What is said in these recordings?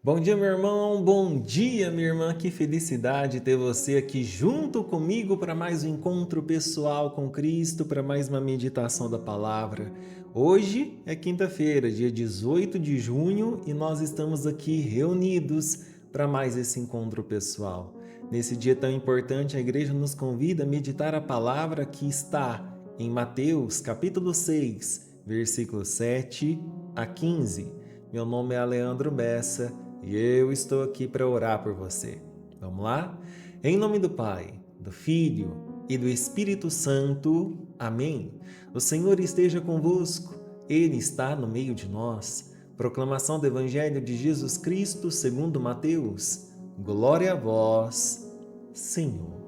Bom dia, meu irmão. Bom dia, minha irmã. Que felicidade ter você aqui junto comigo para mais um encontro pessoal com Cristo, para mais uma meditação da palavra. Hoje é quinta-feira, dia 18 de junho, e nós estamos aqui reunidos para mais esse encontro pessoal. Nesse dia tão importante, a igreja nos convida a meditar a palavra que está em Mateus, capítulo 6, versículos 7 a 15. Meu nome é Leandro Bessa e eu estou aqui para orar por você. Vamos lá? Em nome do Pai, do Filho e do Espírito Santo. Amém. O Senhor esteja convosco. Ele está no meio de nós. Proclamação do Evangelho de Jesus Cristo segundo Mateus. Glória a vós, Senhor.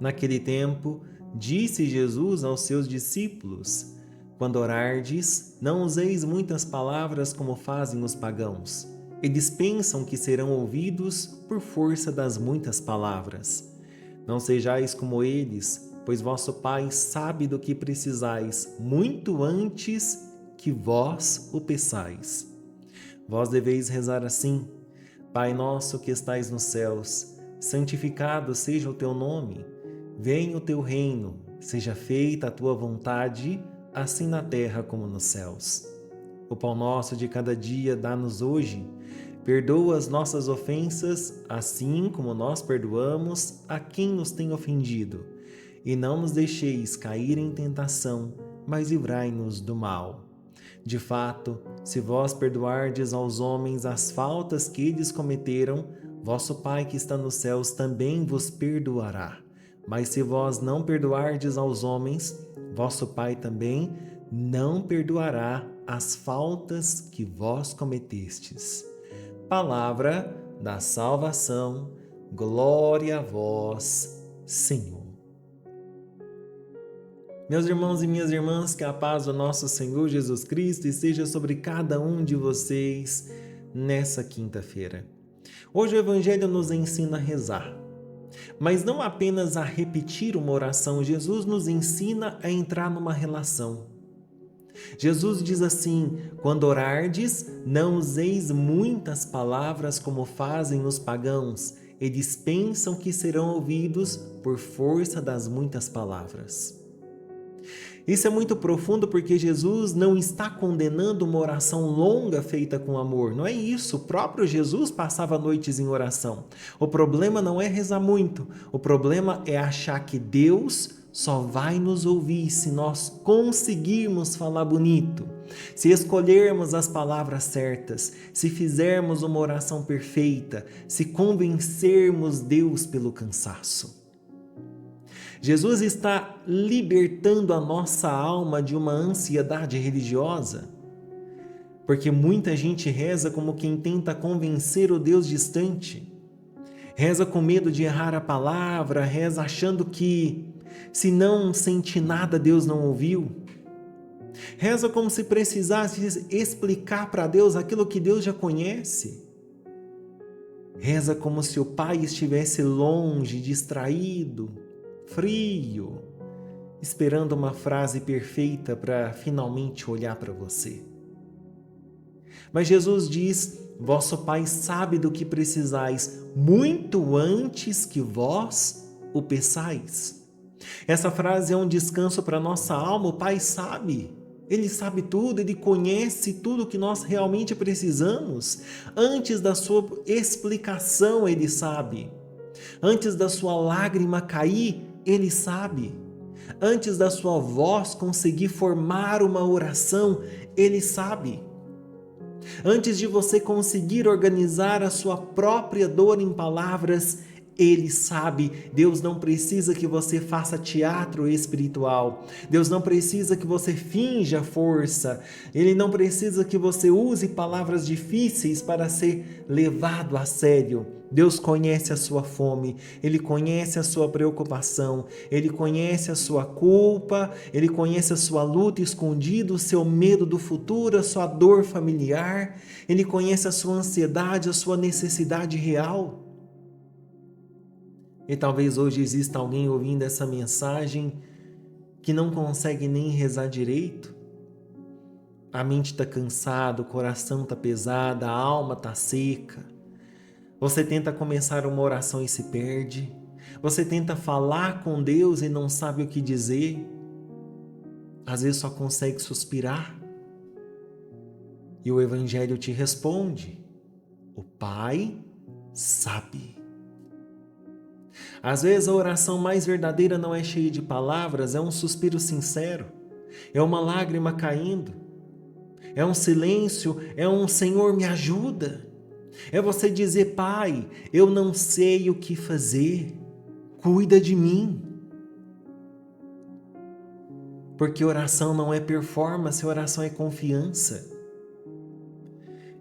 Naquele tempo, disse Jesus aos seus discípulos: quando orardes, não useis muitas palavras como fazem os pagãos. Eles pensam que serão ouvidos por força das muitas palavras. Não sejais como eles, pois vosso Pai sabe do que precisais muito antes que vós o peçais. Vós deveis rezar assim: Pai nosso que estais nos céus, santificado seja o teu nome. Venha o teu reino, seja feita a tua vontade, assim na terra como nos céus. O pão nosso de cada dia dá-nos hoje. Perdoa as nossas ofensas, assim como nós perdoamos a quem nos tem ofendido. E não nos deixeis cair em tentação, mas livrai-nos do mal. De fato, se vós perdoardes aos homens as faltas que eles cometeram, vosso Pai que está nos céus também vos perdoará. Mas se vós não perdoardes aos homens, vosso Pai também não perdoará as faltas que vós cometestes. Palavra da salvação, glória a vós, Senhor. Meus irmãos e minhas irmãs, que a paz do nosso Senhor Jesus Cristo esteja sobre cada um de vocês nessa quinta-feira. Hoje o Evangelho nos ensina a rezar, mas não apenas a repetir uma oração. Jesus nos ensina a entrar numa relação. Jesus diz assim: quando orardes, não useis muitas palavras como fazem os pagãos. Eles pensam que serão ouvidos por força das muitas palavras. Isso é muito profundo porque Jesus não está condenando uma oração longa feita com amor. Não é isso. O próprio Jesus passava noites em oração. O problema não é rezar muito. O problema é achar que Deus só vai nos ouvir se nós conseguirmos falar bonito, se escolhermos as palavras certas, se fizermos uma oração perfeita, se convencermos Deus pelo cansaço. Jesus está libertando a nossa alma de uma ansiedade religiosa, porque muita gente reza como quem tenta convencer o Deus distante, reza com medo de errar a palavra, reza achando que se não sente nada, Deus não ouviu. Reza como se precisasse explicar para Deus aquilo que Deus já conhece. Reza como se o Pai estivesse longe, distraído, frio, esperando uma frase perfeita para finalmente olhar para você. Mas Jesus diz: vosso Pai sabe do que precisais muito antes que vós o peçais. Essa frase é um descanso para nossa alma. O Pai sabe. Ele sabe tudo, Ele conhece tudo que nós realmente precisamos. Antes da sua explicação, Ele sabe. Antes da sua lágrima cair, Ele sabe. Antes da sua voz conseguir formar uma oração, Ele sabe. Antes de você conseguir organizar a sua própria dor em palavras, Ele sabe. Deus não precisa que você faça teatro espiritual. Deus não precisa que você finja força. Ele não precisa que você use palavras difíceis para ser levado a sério. Deus conhece a sua fome, Ele conhece a sua preocupação, Ele conhece a sua culpa, Ele conhece a sua luta escondida, o seu medo do futuro, a sua dor familiar, Ele conhece a sua ansiedade, a sua necessidade real. E talvez hoje exista alguém ouvindo essa mensagem que não consegue nem rezar direito, A mente está cansada, o coração está pesado, a alma está seca. Você tenta começar uma oração e se perde. Você tenta falar com Deus e não sabe o que dizer. Às vezes só consegue suspirar. E o Evangelho te responde: o Pai sabe. Às vezes a oração mais verdadeira não é cheia de palavras, é um suspiro sincero, é uma lágrima caindo, é um silêncio, é um Senhor me ajuda. É você dizer: Pai, eu não sei o que fazer, cuida de mim. Porque oração não é performance, oração é confiança.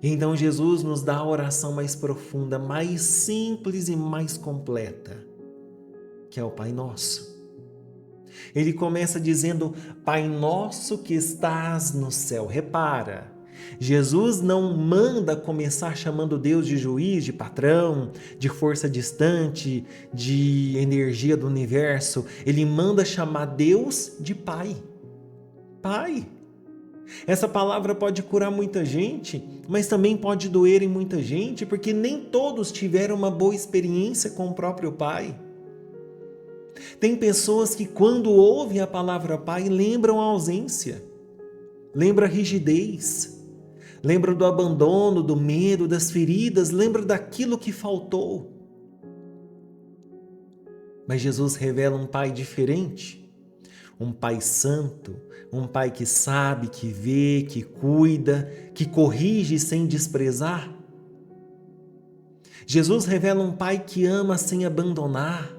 Então Jesus nos dá a oração mais profunda, mais simples e mais completa, que é o Pai Nosso. Ele começa dizendo: Pai Nosso que estás no céu. Repara, Jesus não manda começar chamando Deus de juiz, de patrão, de força distante, de energia do universo. Ele manda chamar Deus de Pai. Pai. Essa palavra pode curar muita gente, mas também pode doer em muita gente, porque nem todos tiveram uma boa experiência com o próprio Pai. Tem pessoas que, quando ouvem a palavra Pai, lembram a ausência, lembram a rigidez, lembram do abandono, do medo, das feridas, lembram daquilo que faltou. Mas Jesus revela um Pai diferente, um Pai santo, um Pai que sabe, que vê, que cuida, que corrige sem desprezar. Jesus revela um Pai que ama sem abandonar,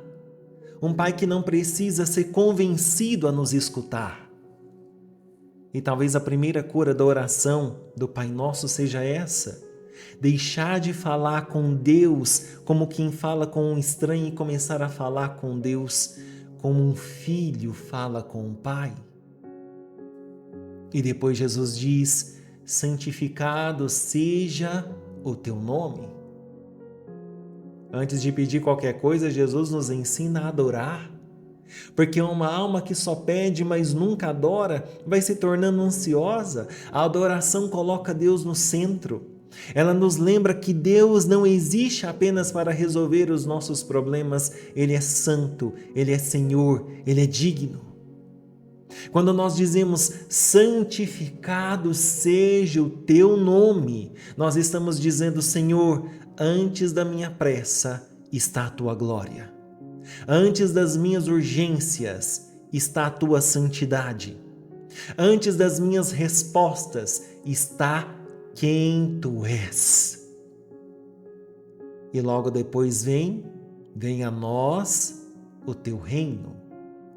um Pai que não precisa ser convencido a nos escutar. E talvez a primeira cura da oração do Pai Nosso seja essa: deixar de falar com Deus como quem fala com um estranho e começar a falar com Deus como um filho fala com o Pai. E depois Jesus diz: santificado seja o teu nome. Antes de pedir qualquer coisa, Jesus nos ensina a adorar. Porque uma alma que só pede, mas nunca adora, vai se tornando ansiosa. A adoração coloca Deus no centro. Ela nos lembra que Deus não existe apenas para resolver os nossos problemas. Ele é santo, Ele é Senhor, Ele é digno. Quando nós dizemos santificado seja o teu nome, nós estamos dizendo: Senhor, antes da minha pressa está a tua glória. Antes das minhas urgências está a tua santidade. Antes das minhas respostas está quem tu és. E logo depois vem a nós o teu reino,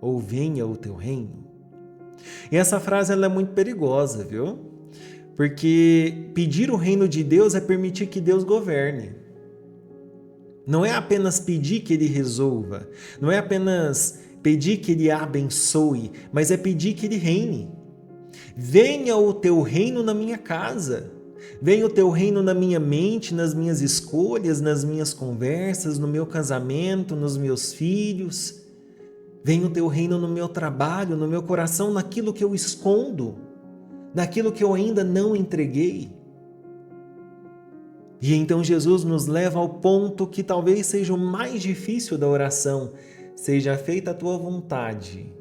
ou venha o teu reino. E essa frase ela é muito perigosa, viu? Porque pedir o reino de Deus é permitir que Deus governe. Não é apenas pedir que Ele resolva, não é apenas pedir que Ele abençoe, mas é pedir que Ele reine. Venha o teu reino na minha casa, venha o teu reino na minha mente, nas minhas escolhas, nas minhas conversas, no meu casamento, nos meus filhos. Venha o teu reino no meu trabalho, no meu coração, naquilo que eu escondo, naquilo que eu ainda não entreguei. E então Jesus nos leva ao ponto que talvez seja o mais difícil da oração: seja feita a tua vontade,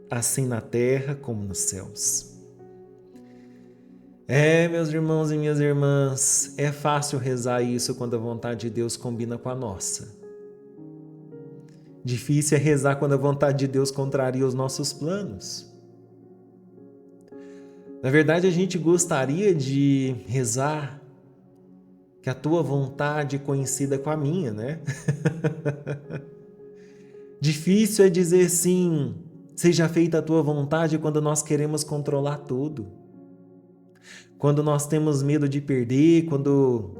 assim na terra como nos céus. Meus irmãos e minhas irmãs, é fácil rezar isso quando a vontade de Deus combina com a nossa. Difícil é rezar quando a vontade de Deus contraria os nossos planos. Na verdade, a gente gostaria de rezar que a tua vontade coincida com a minha, né? Difícil é dizer sim, seja feita a tua vontade, quando nós queremos controlar tudo. Quando nós temos medo de perder, quando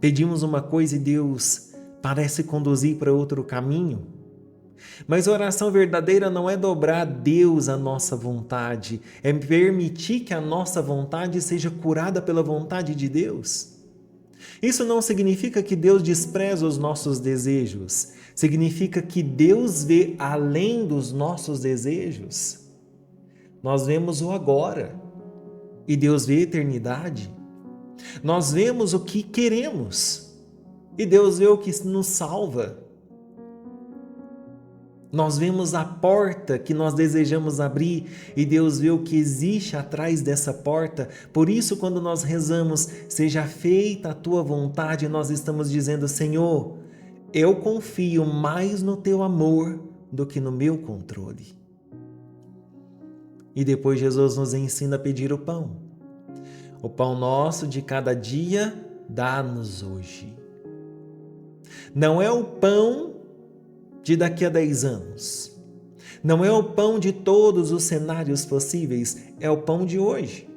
pedimos uma coisa e Deus parece conduzir para outro caminho. Mas a oração verdadeira não é dobrar a Deus a nossa vontade, é permitir que a nossa vontade seja curada pela vontade de Deus. Isso não significa que Deus despreza os nossos desejos, significa que Deus vê além dos nossos desejos. Nós vemos o agora. e Deus vê a eternidade. Nós vemos o que queremos e Deus vê o que nos salva. Nós vemos a porta que nós desejamos abrir e Deus vê o que existe atrás dessa porta. Por isso, quando nós rezamos, seja feita a tua vontade, nós estamos dizendo, Senhor, eu confio mais no teu amor do que no meu controle. E depois Jesus nos ensina a pedir o pão. O pão nosso de cada dia, dá-nos hoje. Não é o pão de daqui a 10 anos. Não é o pão de todos os cenários possíveis, é o pão de hoje.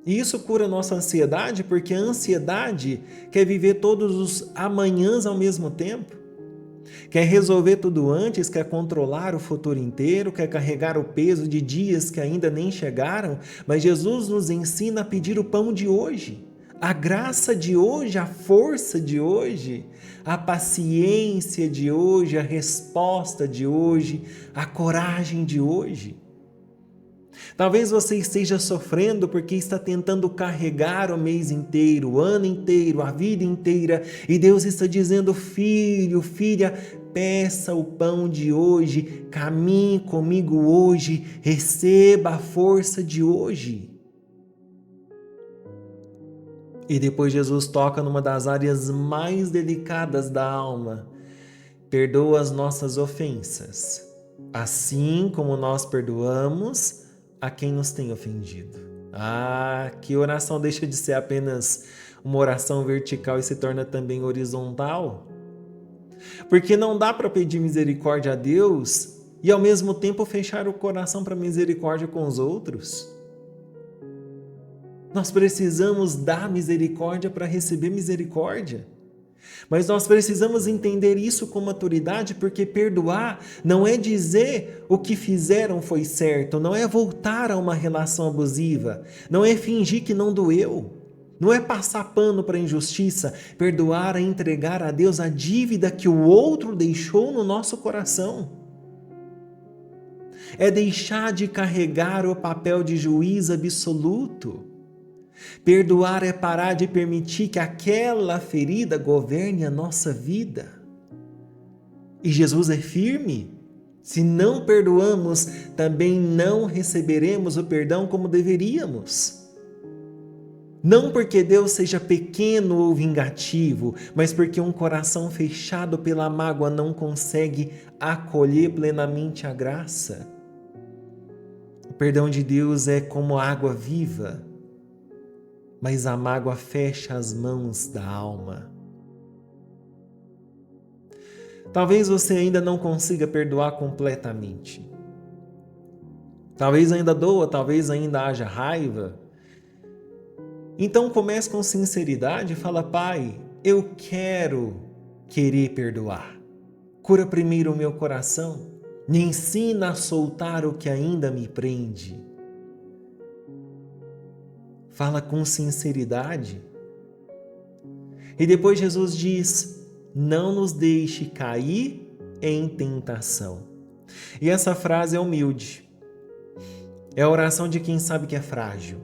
E isso cura a nossa ansiedade, porque a ansiedade quer viver todos os amanhãs ao mesmo tempo. Quer resolver tudo antes, quer controlar o futuro inteiro, quer carregar o peso de dias que ainda nem chegaram, mas Jesus nos ensina a pedir o pão de hoje. A graça de hoje, a força de hoje, a paciência de hoje, a resposta de hoje, a coragem de hoje. Talvez você esteja sofrendo porque está tentando carregar o mês inteiro, o ano inteiro, a vida inteira, e Deus está dizendo, filho, filha, peça o pão de hoje, caminhe comigo hoje, receba a força de hoje. E depois Jesus toca numa das áreas mais delicadas da alma. Perdoa as nossas ofensas, assim como nós perdoamos a quem nos tem ofendido. Ah, que oração deixa de ser apenas uma oração vertical e se torna também horizontal. Porque não dá para pedir misericórdia a Deus e ao mesmo tempo fechar o coração para misericórdia com os outros. Nós precisamos dar misericórdia para receber misericórdia. Mas nós precisamos entender isso com maturidade, porque perdoar não é dizer o que fizeram foi certo, não é voltar a uma relação abusiva, não é fingir que não doeu, não é passar pano para a injustiça. Perdoar é entregar a Deus a dívida que o outro deixou no nosso coração. É deixar de carregar o papel de juiz absoluto. Perdoar é parar de permitir que aquela ferida governe a nossa vida. E Jesus é firme. Se não perdoamos, também não receberemos o perdão como deveríamos. Não porque Deus seja pequeno ou vingativo, mas porque um coração fechado pela mágoa não consegue acolher plenamente a graça. O perdão de Deus é como água viva, mas a mágoa fecha as mãos da alma. Talvez você ainda não consiga perdoar completamente. Talvez ainda doa, talvez ainda haja raiva. Então comece com sinceridade e fala, Pai, eu quero querer perdoar. Cura primeiro o meu coração. Me ensina a soltar o que ainda me prende. Fala com sinceridade. E depois Jesus diz, não nos deixe cair em tentação. E essa frase é humilde. É a oração de quem sabe que é frágil.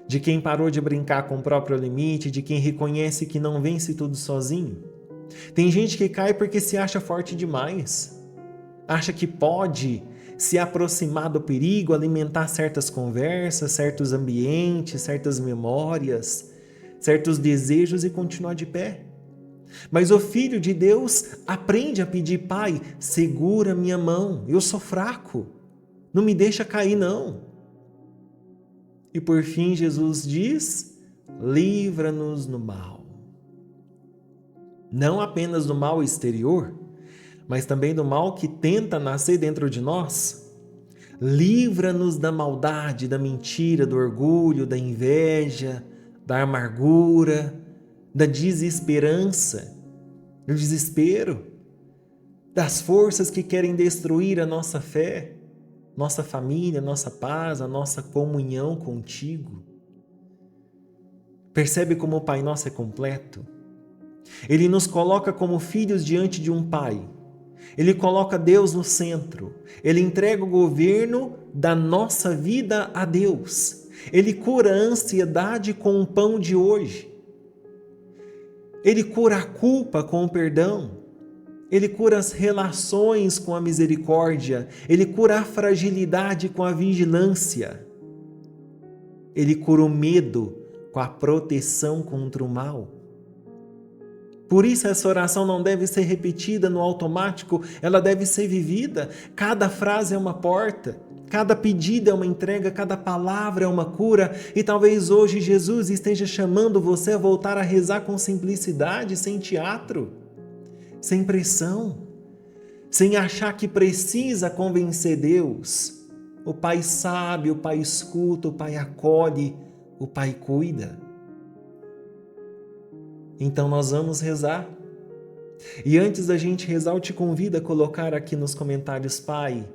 De quem parou de brincar com o próprio limite, de quem reconhece que não vence tudo sozinho. Tem gente que cai porque se acha forte demais. Acha que pode se aproximar do perigo, alimentar certas conversas, certos ambientes, certas memórias, certos desejos e continuar de pé. Mas o Filho de Deus aprende a pedir, Pai, segura minha mão, eu sou fraco, não me deixa cair não. E por fim Jesus diz, livra-nos do mal. Não apenas do mal exterior, mas também do mal que tenta nascer dentro de nós. Livra-nos da maldade, da mentira, do orgulho, da inveja, da amargura, da desesperança, do desespero, das forças que querem destruir a nossa fé, nossa família, nossa paz, a nossa comunhão contigo. Percebe como o Pai Nosso é completo? Ele nos coloca como filhos diante de um Pai. Ele coloca Deus no centro. Ele entrega o governo da nossa vida a Deus. Ele cura a ansiedade com o pão de hoje. Ele cura a culpa com o perdão. Ele cura as relações com a misericórdia. Ele cura a fragilidade com a vigilância. Ele cura o medo com a proteção contra o mal. Por isso essa oração não deve ser repetida no automático, ela deve ser vivida. Cada frase é uma porta, cada pedido é uma entrega, cada palavra é uma cura. E talvez hoje Jesus esteja chamando você a voltar a rezar com simplicidade, sem teatro, sem pressão, sem achar que precisa convencer Deus. O Pai sabe, o Pai escuta, o Pai acolhe, o Pai cuida. Então nós vamos rezar. E antes da gente rezar, eu te convido a colocar aqui nos comentários: Pai,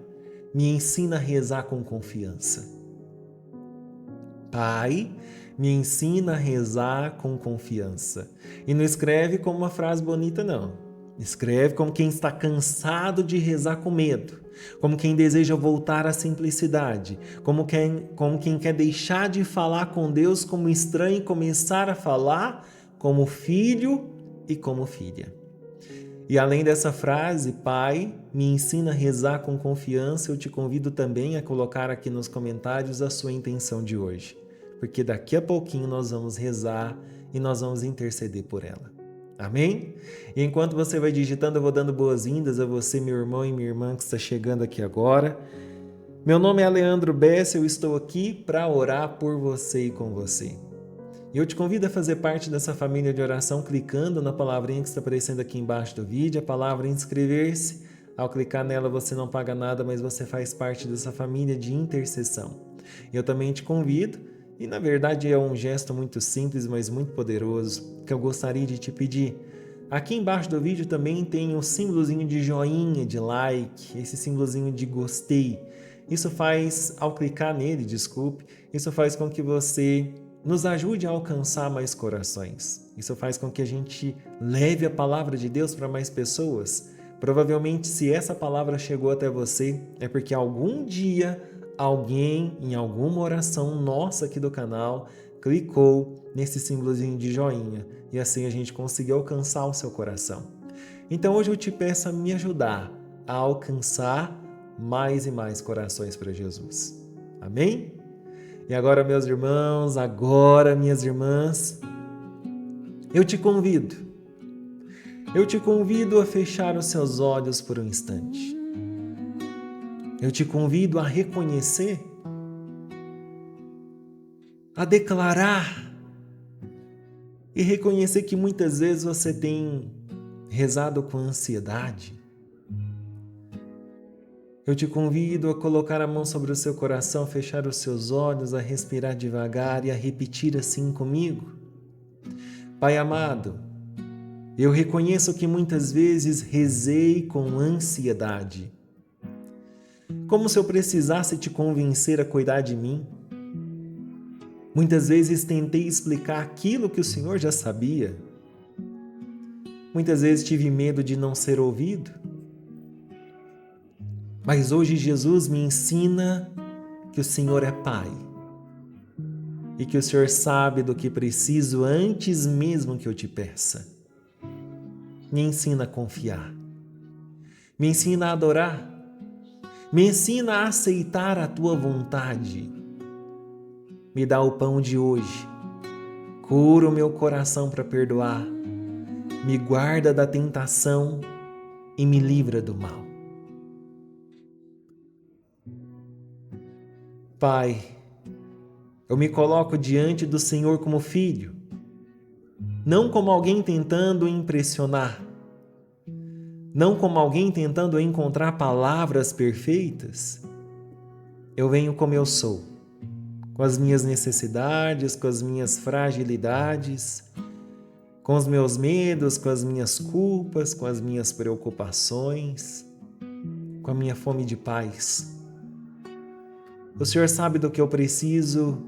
me ensina a rezar com confiança. Pai, me ensina a rezar com confiança. E não escreve como uma frase bonita, não. Escreve como quem está cansado de rezar com medo, como quem deseja voltar à simplicidade, como quem quer deixar de falar com Deus como estranho e começar a falar como filho e como filha. E além dessa frase, Pai, me ensina a rezar com confiança, eu te convido também a colocar aqui nos comentários a sua intenção de hoje, porque daqui a pouquinho nós vamos rezar e nós vamos interceder por ela. Amém? E enquanto você vai digitando, eu vou dando boas-vindas a você, meu irmão e minha irmã que está chegando aqui agora. Meu nome é Leandro Bessa, eu estou aqui para orar por você e com você. E eu te convido a fazer parte dessa família de oração clicando na palavrinha que está aparecendo aqui embaixo do vídeo, a palavra inscrever-se. Ao clicar nela você não paga nada, mas você faz parte dessa família de intercessão. Eu também te convido, e na verdade é um gesto muito simples, mas muito poderoso, que eu gostaria de te pedir. Aqui embaixo do vídeo também tem um símbolozinho de joinha, de like, esse símbolozinho de gostei. Isso faz, ao clicar nele, isso faz com que você nos ajude a alcançar mais corações. Isso faz com que a gente leve a palavra de Deus para mais pessoas. Provavelmente, se essa palavra chegou até você, é porque algum dia alguém, em alguma oração nossa aqui do canal, clicou nesse símbolozinho de joinha e assim a gente conseguiu alcançar o seu coração. Então hoje eu te peço a me ajudar a alcançar mais e mais corações para Jesus. Amém? E agora, meus irmãos, minhas irmãs, eu te convido a fechar os seus olhos por um instante. Eu te convido a reconhecer, a declarar e reconhecer que muitas vezes você tem rezado com ansiedade. Eu te convido a colocar a mão sobre o seu coração, fechar os seus olhos, a respirar devagar e a repetir assim comigo. Pai amado, eu reconheço que muitas vezes rezei com ansiedade, como se eu precisasse te convencer a cuidar de mim. Muitas vezes tentei explicar aquilo que o Senhor já sabia. Muitas vezes tive medo de não ser ouvido. Mas hoje Jesus me ensina que o Senhor é Pai e que o Senhor sabe do que preciso antes mesmo que eu te peça. Me ensina a confiar, me ensina a adorar, me ensina a aceitar a Tua vontade. Me dá o pão de hoje, cura o meu coração para perdoar, me guarda da tentação e me livra do mal. Pai, eu me coloco diante do Senhor como filho, não como alguém tentando impressionar, não como alguém tentando encontrar palavras perfeitas. Eu venho como eu sou, com as minhas necessidades, com as minhas fragilidades, com os meus medos, com as minhas culpas, com as minhas preocupações, com a minha fome de paz. O Senhor sabe do que eu preciso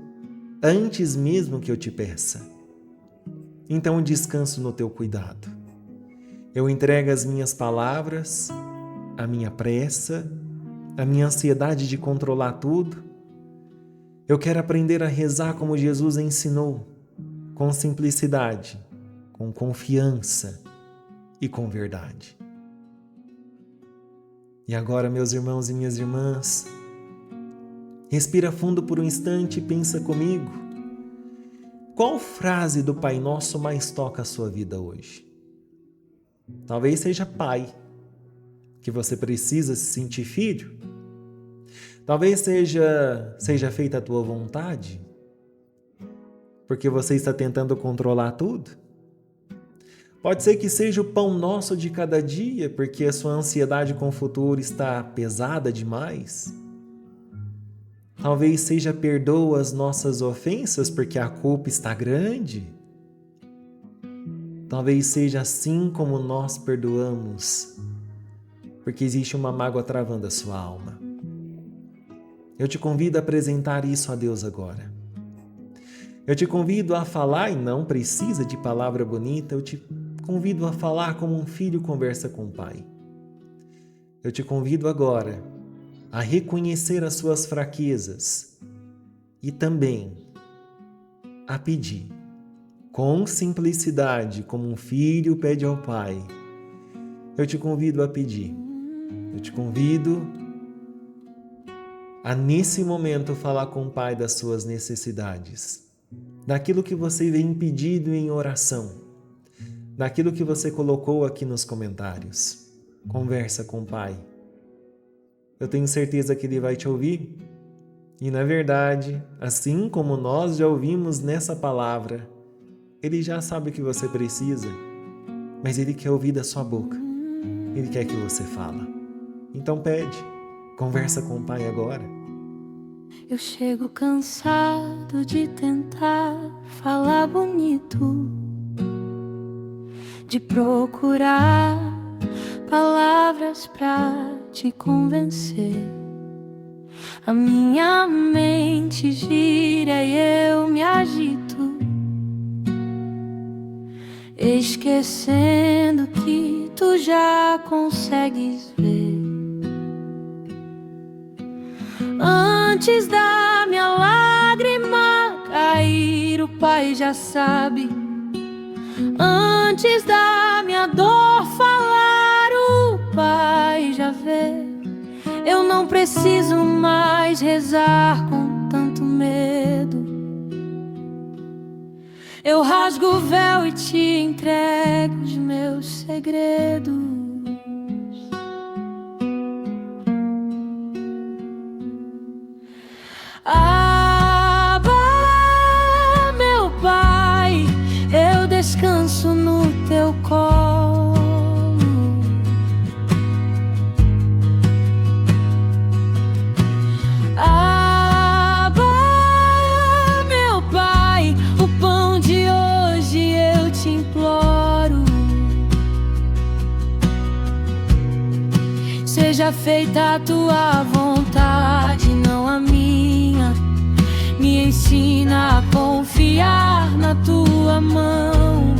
antes mesmo que eu te peça. Então eu descanso no teu cuidado. Eu entrego as minhas palavras, a minha pressa, a minha ansiedade de controlar tudo Eu quero aprender a rezar como Jesus ensinou, com simplicidade, com confiança e com verdade. E agora, meus irmãos e minhas irmãs, respira fundo por um instante e pensa comigo. Qual frase do Pai Nosso mais toca a sua vida hoje? Talvez seja pai, que você precisa se sentir filho. Talvez seja feita a tua vontade, porque você está tentando controlar tudo. Pode ser que seja o pão nosso de cada dia, porque a sua ansiedade com o futuro está pesada demais. Talvez seja perdoa as nossas ofensas, porque a culpa está grande. Talvez seja assim como nós perdoamos, porque existe uma mágoa travando a sua alma. Eu te convido a apresentar isso a Deus agora. Eu te convido a falar, e não precisa de palavra bonita, eu te convido a falar como um filho conversa com o pai. Eu te convido agora a reconhecer as suas fraquezas e também a pedir, com simplicidade, como um filho pede ao pai. Eu te convido a pedir. Eu te convido a, nesse momento, falar com o Pai das suas necessidades, daquilo que você vem pedindo em oração, daquilo que você colocou aqui nos comentários. Conversa com o Pai. Eu tenho certeza que Ele vai te ouvir. E, na verdade, assim como nós já ouvimos nessa palavra, Ele já sabe o que você precisa, mas Ele quer ouvir da sua boca. Ele quer que você fala. Então pede, conversa com o Pai agora. Eu chego cansado de tentar falar bonito, de procurar palavras pra te convencer. A minha mente gira e eu me agito, esquecendo que tu já consegues ver. Antes da minha lágrima cair, o Pai já sabe. Antes da minha dor falar, o Pai já vê. Eu não preciso mais rezar com tanto medo. Eu rasgo o véu e te entrego os meus segredos. Abba, meu Pai, eu descanso no teu colo. Abba, meu Pai, o pão de hoje eu te imploro. Seja feita a tua vontade, não a minha. Me ensina a confiar na tua mão.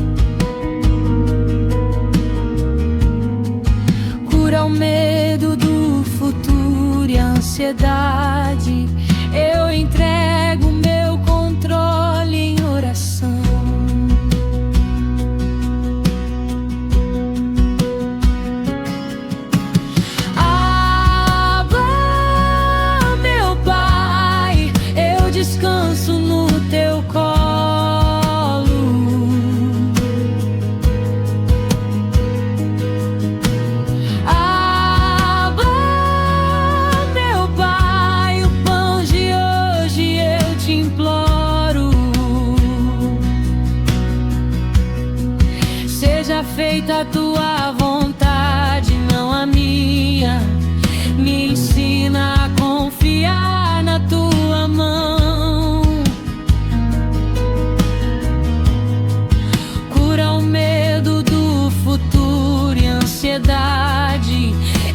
Cura o medo do futuro e a ansiedade. Eu entrego meu controle em oração. Descanso no teu colo. Abba, meu Pai, o pão de hoje eu te imploro. Seja feita a tua vontade, não a minha. Me ensina a confiar na tua mão.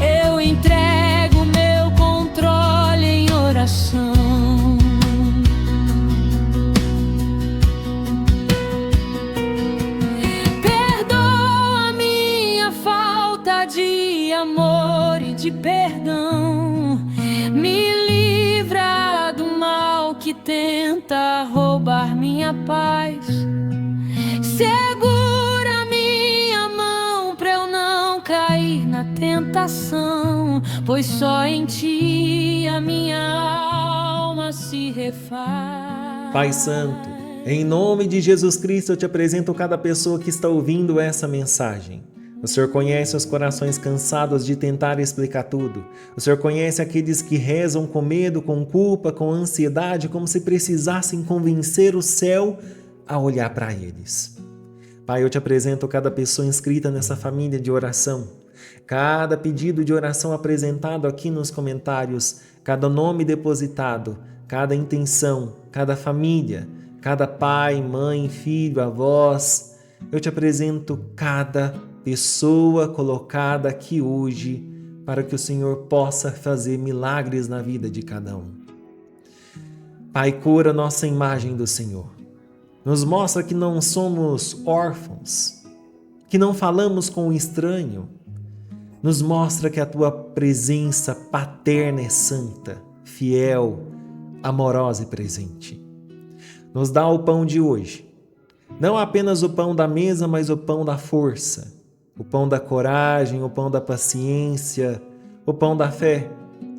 Eu entrego meu controle em oração. Perdoa minha falta de amor e de perdão. Me livra do mal que minha paz. Segura minha mão pra eu não cair na tentação, pois só em ti a minha alma se refaz. Pai Santo, em nome de Jesus Cristo, eu te apresento cada pessoa que está ouvindo essa mensagem. O Senhor conhece os corações cansados de tentar explicar tudo. O Senhor conhece aqueles que rezam com medo, com culpa, com ansiedade, como se precisassem convencer o céu a olhar para eles. Pai, eu te apresento cada pessoa inscrita nessa família de oração. Cada pedido de oração apresentado aqui nos comentários, cada nome depositado, cada intenção, cada família, cada pai, mãe, filho, avós. Eu te apresento cada pessoa colocada aqui hoje para que o Senhor possa fazer milagres na vida de cada um. Pai, cura nossa imagem do Senhor. Nos mostra que não somos órfãos, que não falamos com o estranho. Nos mostra que a tua presença paterna é santa, fiel, amorosa e presente. Nos dá o pão de hoje. Não apenas o pão da mesa, mas o pão da força, o pão da coragem, o pão da paciência, o pão da fé,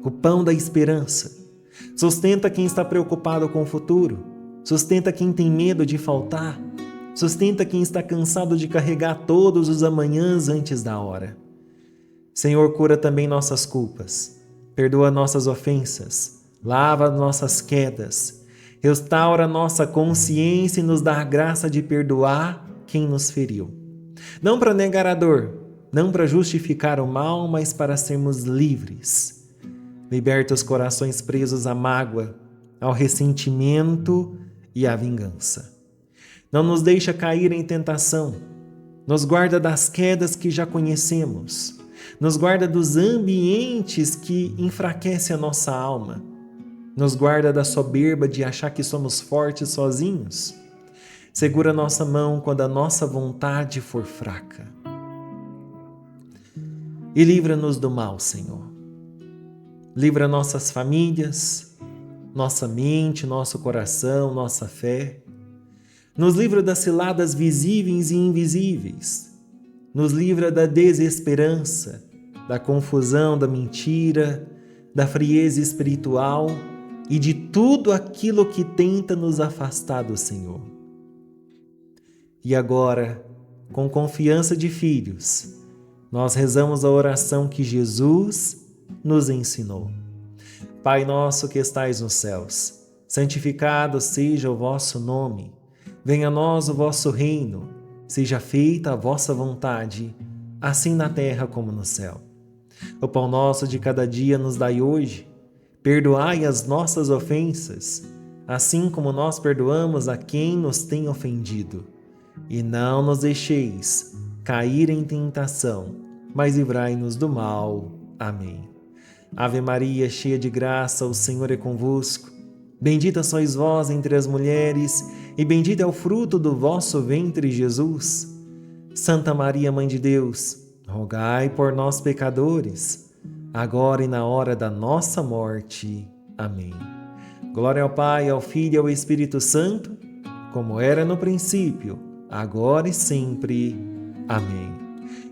o pão da esperança. Sustenta quem está preocupado com o futuro, sustenta quem tem medo de faltar, sustenta quem está cansado de carregar todos os amanhãs antes da hora. Senhor, cura também nossas culpas, perdoa nossas ofensas, lava nossas quedas, restaura nossa consciência e nos dá a graça de perdoar quem nos feriu. Não para negar a dor, não para justificar o mal, mas para sermos livres. Liberta os corações presos à mágoa, ao ressentimento e à vingança. Não nos deixa cair em tentação. Nos guarda das quedas que já conhecemos. Nos guarda dos ambientes que enfraquecem a nossa alma. Nos guarda da soberba de achar que somos fortes sozinhos. Segura nossa mão quando a nossa vontade for fraca. E livra-nos do mal, Senhor. Livra nossas famílias, nossa mente, nosso coração, nossa fé. Nos livra das ciladas visíveis e invisíveis. Nos livra da desesperança, da confusão, da mentira, da frieza espiritual e de tudo aquilo que tenta nos afastar do Senhor. E agora, com confiança de filhos, nós rezamos a oração que Jesus nos ensinou. Pai nosso que estais nos céus, santificado seja o vosso nome. Venha a nós o vosso reino. Seja feita a vossa vontade, assim na terra como no céu. O pão nosso de cada dia nos dai hoje. Perdoai as nossas ofensas, assim como nós perdoamos a quem nos tem ofendido. E não nos deixeis cair em tentação, mas livrai-nos do mal. Amém. Ave Maria, cheia de graça, o Senhor é convosco. Bendita sois vós entre as mulheres, e bendito é o fruto do vosso ventre, Jesus. Santa Maria, Mãe de Deus, rogai por nós, pecadores, agora e na hora da nossa morte. Amém. Glória ao Pai, ao Filho e ao Espírito Santo, como era no princípio, agora e sempre. Amém.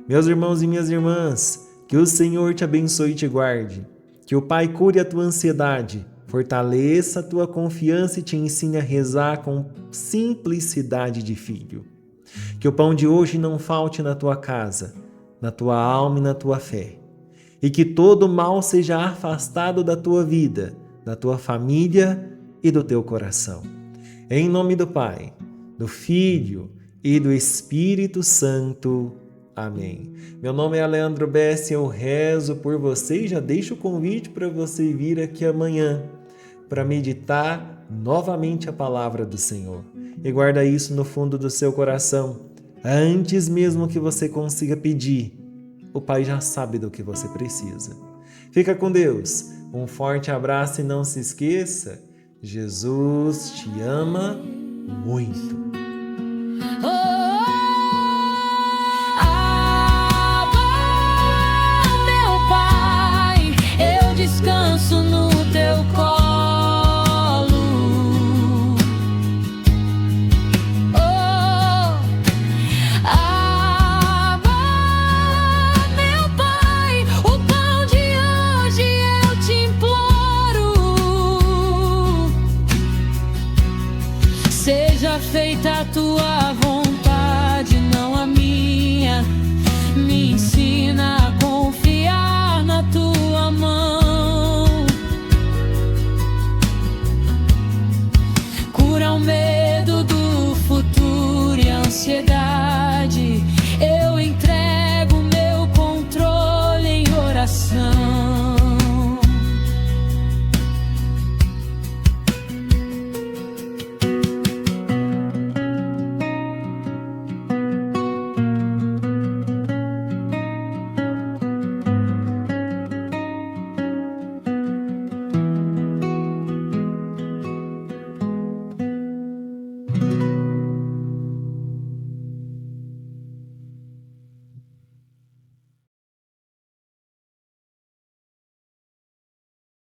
Meus irmãos e minhas irmãs, que o Senhor te abençoe e te guarde, que o Pai cure a tua ansiedade, fortaleça a tua confiança e te ensine a rezar com simplicidade de filho. Que o pão de hoje não falte na tua casa, na tua alma e na tua fé. E que todo mal seja afastado da tua vida, da tua família e do teu coração. Em nome do Pai, do Filho e do Espírito Santo. Amém. Meu nome é Leandro Bessi, eu rezo por você e já deixo o convite para você vir aqui amanhã para meditar novamente a palavra do Senhor. E guarda isso no fundo do seu coração. Antes mesmo que você consiga pedir, o Pai já sabe do que você precisa. Fica com Deus. Um forte abraço e não se esqueça, Jesus te ama muito.